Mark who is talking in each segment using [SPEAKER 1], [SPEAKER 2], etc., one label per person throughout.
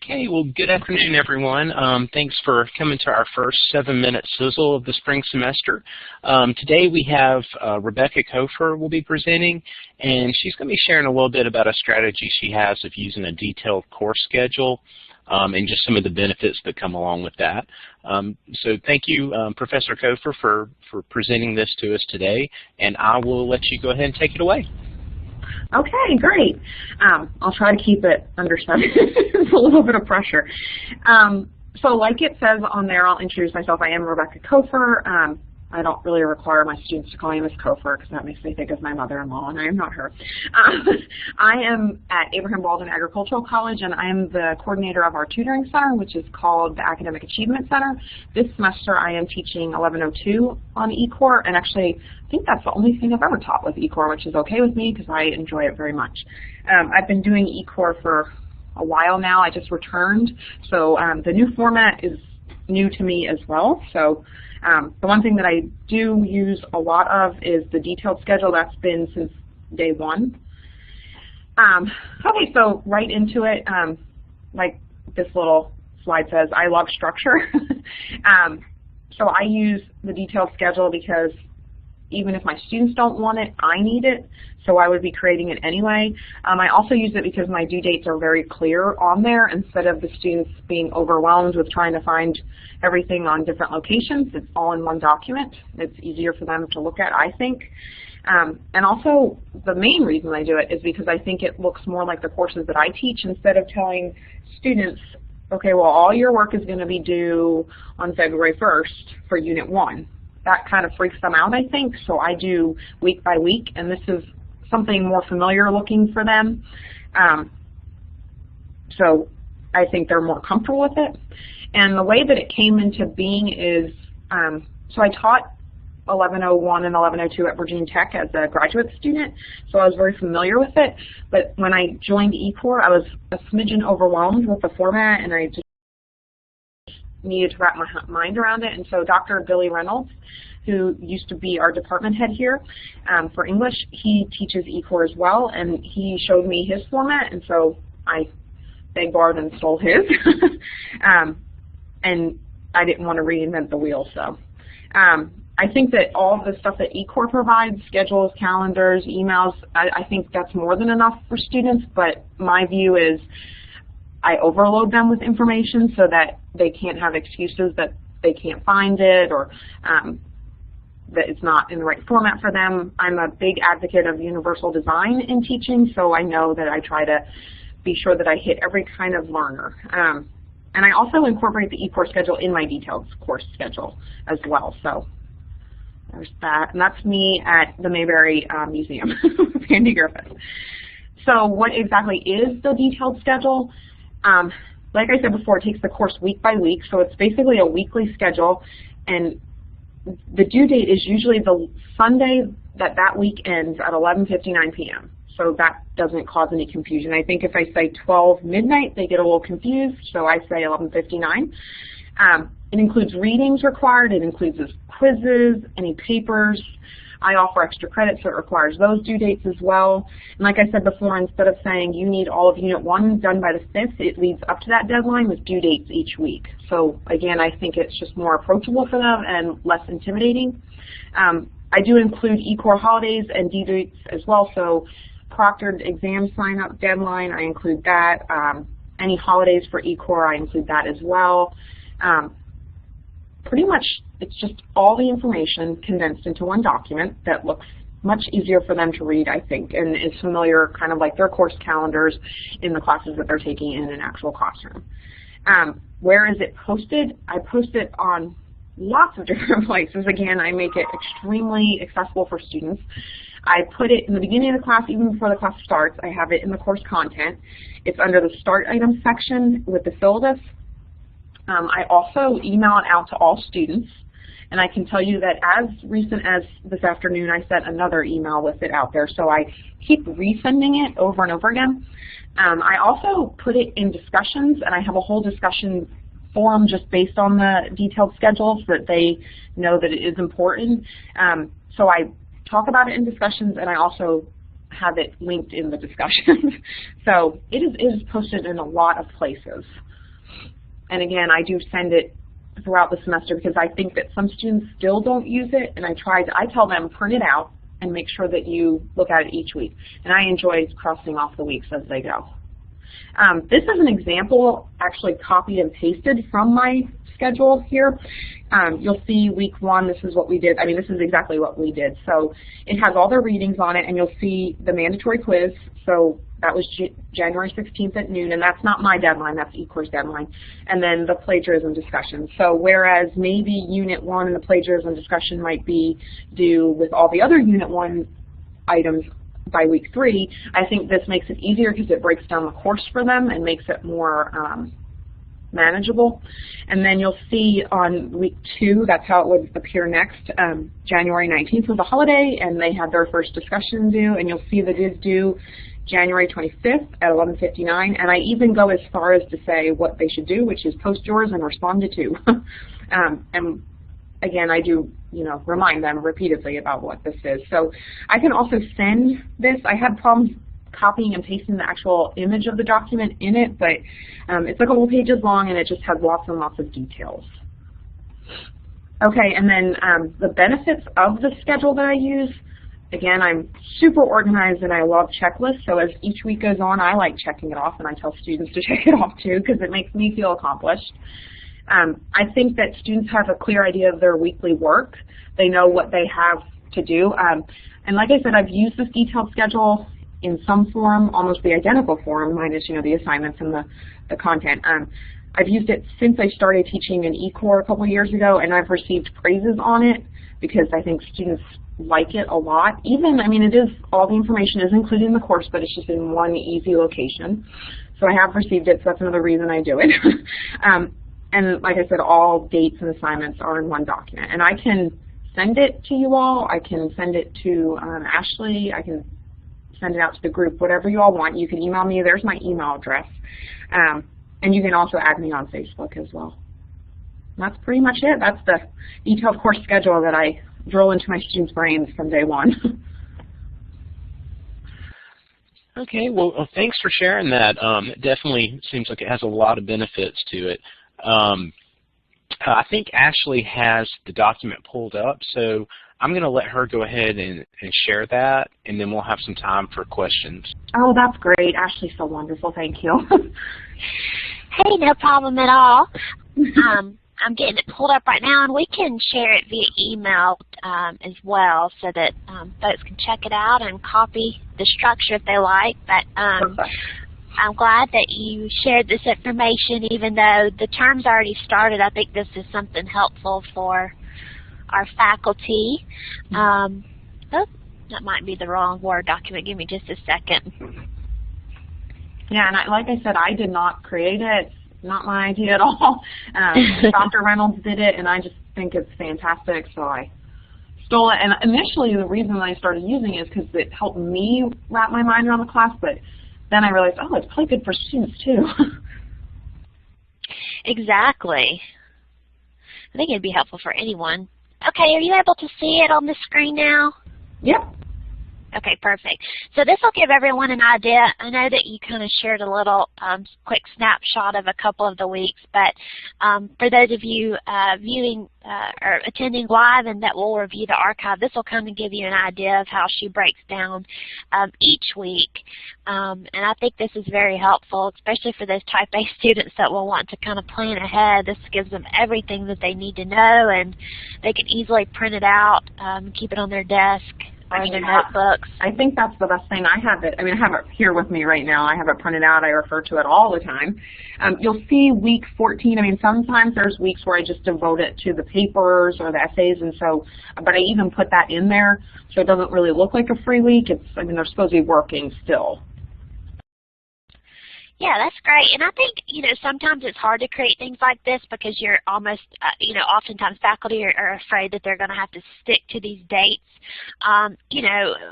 [SPEAKER 1] Okay, well, good afternoon, everyone. Thanks for coming to our first 7-minute Sizzle of the spring semester. Today we have Rebecca Cofer will be presenting, and she's going to be sharing a little bit about a strategy she has of using a detailed course schedule and just some of the benefits that come along with that. So thank you, Professor Cofer, for presenting this to us today, and I will let you go ahead and take it away.
[SPEAKER 2] Okay, great. I'll try to keep it under 7. It's a little bit of pressure. So like it says on there, I'll introduce myself. I am Rebecca Cofer. I don't really require my students to call me Miss Cofer because that makes me think of my mother-in-law, and I am not her. I am at Abraham Baldwin Agricultural College, and I am the coordinator of our tutoring center, which is called the Academic Achievement Center. This semester I am teaching 1102 on eCore, and actually I think that's the only thing I've ever taught with eCore, which is okay with me because I enjoy it very much. I've been doing eCore for a while now. I just returned, so the new format is new to me as well. So the one thing that I do use a lot of is the detailed schedule. That's been since day 1. Okay, so right into it, like this little slide says, I love structure. So I use the detailed schedule because even if my students don't want it, I need it, so I would be creating it anyway. I also use it because my due dates are very clear on there instead of the students being overwhelmed with trying to find everything on different locations. It's all in one document. It's easier for them to look at, I think. And also, the main reason I do it is because I think it looks more like the courses that I teach instead of telling students, okay, well, all your work is going to be due on February 1st for Unit 1. That kind of freaks them out, I think, so I do week by week, and this is something more familiar looking for them. So I think they're more comfortable with it. And the way that it came into being is, so I taught 1101 and 1102 at Virginia Tech as a graduate student, so I was very familiar with it. But when I joined eCore, I was a smidgen overwhelmed with the format, and I just needed to wrap my mind around it. And so Dr. Billy Reynolds, who used to be our department head here for English, he teaches eCore as well, and he showed me his format, and so I begged, borrowed, and stole his. And I didn't want to reinvent the wheel, so. I think that all of the stuff that eCore provides, schedules, calendars, emails, I think that's more than enough for students, but my view is I overload them with information so that they can't have excuses that they can't find it or that it's not in the right format for them. I'm a big advocate of universal design in teaching, so I know that I try to be sure that I hit every kind of learner. And I also incorporate the eCore schedule in my detailed course schedule as well. So there's that, and that's me at the Mayberry Museum with Andy Griffith. So what exactly is the detailed schedule? Like I said before, it takes the course week by week, so it's basically a weekly schedule, and the due date is usually the Sunday that week ends at 11:59 p.m. So that doesn't cause any confusion. I think if I say 12 midnight, they get a little confused, so I say 11:59. It includes readings required, it includes quizzes, any papers. I offer extra credit, so it requires those due dates as well. And like I said before, instead of saying you need all of Unit 1 done by the 5th, it leads up to that deadline with due dates each week. So again, I think it's just more approachable for them and less intimidating. I do include eCore holidays and due dates as well, so proctored exam sign-up deadline, I include that. Any holidays for eCore, I include that as well. Pretty much it's just all the information condensed into one document that looks much easier for them to read, I think, and is familiar, kind of like their course calendars in the classes that they're taking in an actual classroom. Where is it posted? I post it on lots of different places. Again, I make it extremely accessible for students. I put it in the beginning of the class, even before the class starts. I have it in the course content. It's under the Start Items section with the syllabus. I also email it out to all students, and I can tell you that as recent as this afternoon, I sent another email with it out there, so I keep resending it over and over again. I also put it in discussions, and I have a whole discussion forum just based on the detailed schedule so that they know that it is important. So I talk about it in discussions, and I also have it linked in the discussion. So it is posted in a lot of places. And again, I do send it throughout the semester because I think that some students still don't use it, and I tell them print it out and make sure that you look at it each week. And I enjoy crossing off the weeks as they go. This is an example actually copied and pasted from my schedule here. You'll see week 1, this is what we did. I mean, this is exactly what we did. So it has all the readings on it, and you'll see the mandatory quiz. So that was January 16th at noon, and that's not my deadline, that's eCourse deadline. And then the plagiarism discussion. So whereas maybe Unit 1 and the plagiarism discussion might be due with all the other Unit 1 items by week 3, I think this makes it easier because it breaks down the course for them and makes it more manageable. And then you'll see on week 2, that's how it would appear next. January 19th was a holiday, and they had their first discussion due, and you'll see that it is due January 25th at 11:59, and I even go as far as to say what they should do, which is post yours and respond to 2. And again, I do, remind them repeatedly about what this is. So I can also send this. I had problems copying and pasting the actual image of the document in it, but it's a couple pages long, and it just has lots and lots of details. Okay, and then the benefits of the schedule that I use. Again, I'm super organized and I love checklists, so as each week goes on, I like checking it off, and I tell students to check it off too because it makes me feel accomplished. I think that students have a clear idea of their weekly work. They know what they have to do. And like I said, I've used this detailed schedule in some form, almost the identical form, minus the assignments and the content. I've used it since I started teaching in eCore a couple of years ago, and I've received praises on it because I think students like it a lot. Even, it is, all the information is included in the course, but it's just in one easy location. So I have received it, so that's another reason I do it. And like I said, all dates and assignments are in one document. And I can send it to you all. I can send it to Ashley. I can send it out to the group, whatever you all want. You can email me. There's my email address. And you can also add me on Facebook as well. And that's pretty much it. That's the detailed course schedule that I drill into my students' brains from day 1.
[SPEAKER 1] Okay, well, thanks for sharing that. It definitely seems like it has a lot of benefits to it. I think Ashley has the document pulled up, so I'm going to let her go ahead and share that, and then we'll have some time for questions.
[SPEAKER 2] Oh, that's great. Ashley's so wonderful. Thank you.
[SPEAKER 3] Hey, no problem at all. I'm getting it pulled up right now, and we can share it via email as well so that folks can check it out and copy the structure if they like. But I'm glad that you shared this information, even though the term's already started. I think this is something helpful for our faculty. Oh, that might be the wrong Word document. Give me just a second.
[SPEAKER 2] Yeah, and like I said, I did not create it. It's not my idea at all. Dr. Reynolds did it, and I just think it's fantastic, so I stole it. And initially, the reason I started using it is because it helped me wrap my mind around the class, but then I realized, oh, it's probably good for students, too.
[SPEAKER 3] Exactly. I think it'd be helpful for anyone. Okay, are you able to see it on the screen now?
[SPEAKER 2] Yep.
[SPEAKER 3] Okay, perfect. So this will give everyone an idea. I know that you kind of shared a little quick snapshot of a couple of the weeks, but for those of you viewing or attending live and that will review the archive, this will kind of give you an idea of how she breaks down each week. And I think this is very helpful, especially for those type A students that will want to kind of plan ahead. This gives them everything that they need to know, and they can easily print it out, keep it on their desk, or their notebooks.
[SPEAKER 2] I think that's the best thing. I have it here with me right now. I have it printed out. I refer to it all the time. You'll see week 14. Sometimes there's weeks where I just devote it to the papers or the essays, and so, but I even put that in there so it doesn't really look like a free week. They're supposed to be working still.
[SPEAKER 3] Yeah, that's great. And I think, sometimes it's hard to create things like this because you're almost, oftentimes faculty are afraid that they're going to have to stick to these dates,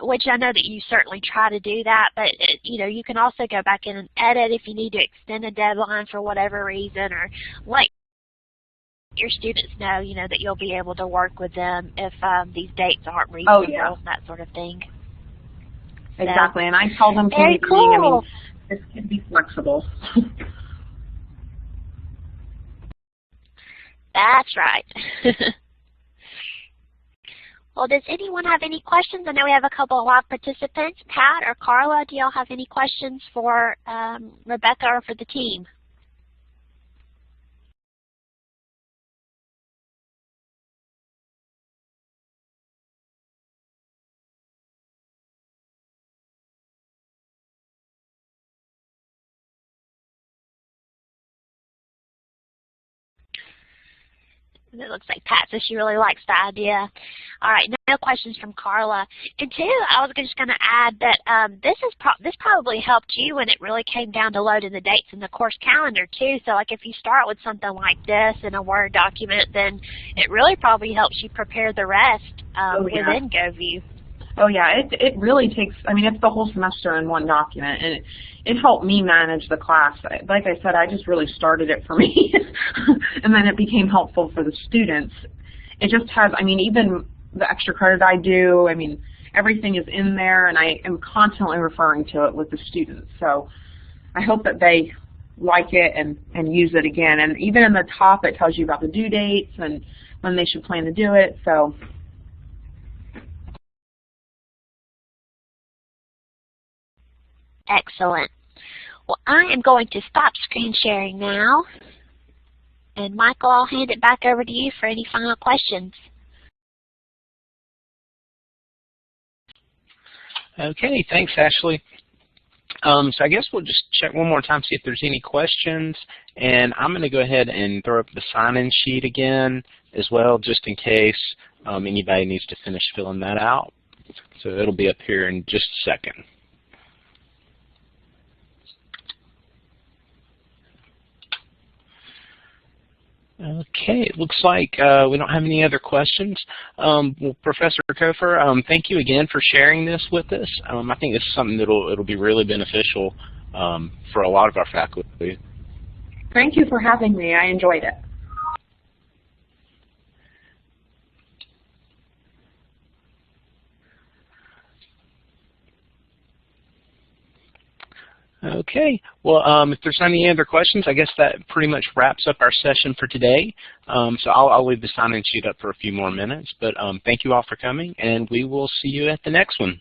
[SPEAKER 3] which I know that you certainly try to do that. But, you can also go back in and edit if you need to extend a deadline for whatever reason, or let your students know, that you'll be able to work with them if these dates aren't reasonable, that sort of thing.
[SPEAKER 2] Exactly. And I tell them from the beginning,
[SPEAKER 3] cool.
[SPEAKER 2] This can be flexible.
[SPEAKER 3] That's right. Well, does anyone have any questions? I know we have a couple of live participants. Pat or Carla, do y'all have any questions for Rebecca or for the team? It looks like Pat says she really likes the idea. All right, no questions from Carla. And two, I was just going to add that this probably helped you when it really came down to loading the dates in the course calendar too. So like if you start with something like this in a Word document, then it really probably helps you prepare the rest within GoView.
[SPEAKER 2] Oh yeah, it really takes, I mean, it's the whole semester in one document, and it helped me manage the class. Like I said, I just really started it for me, and then it became helpful for the students. It just has, I mean, even the extra credit I do, I mean, everything is in there, and I am constantly referring to it with the students. So I hope that they like it and use it again. And even in the top, it tells you about the due dates and when they should plan to do it. So.
[SPEAKER 3] Excellent. Well, I am going to stop screen sharing now. And Michael, I'll hand it back over to you for any final questions.
[SPEAKER 1] Okay, thanks, Ashley. So I guess we'll just check one more time, see if there's any questions. And I'm going to go ahead and throw up the sign-in sheet again as well, just in case anybody needs to finish filling that out. So it'll be up here in just a second. Okay, it looks like we don't have any other questions. Well, Professor Cofer, thank you again for sharing this with us. I think this is something it'll be really beneficial for a lot of our faculty.
[SPEAKER 2] Thank you for having me. I enjoyed it.
[SPEAKER 1] Okay, well, if there's any other questions, I guess that pretty much wraps up our session for today. So I'll leave the sign-in sheet up for a few more minutes, but thank you all for coming, and we will see you at the next one.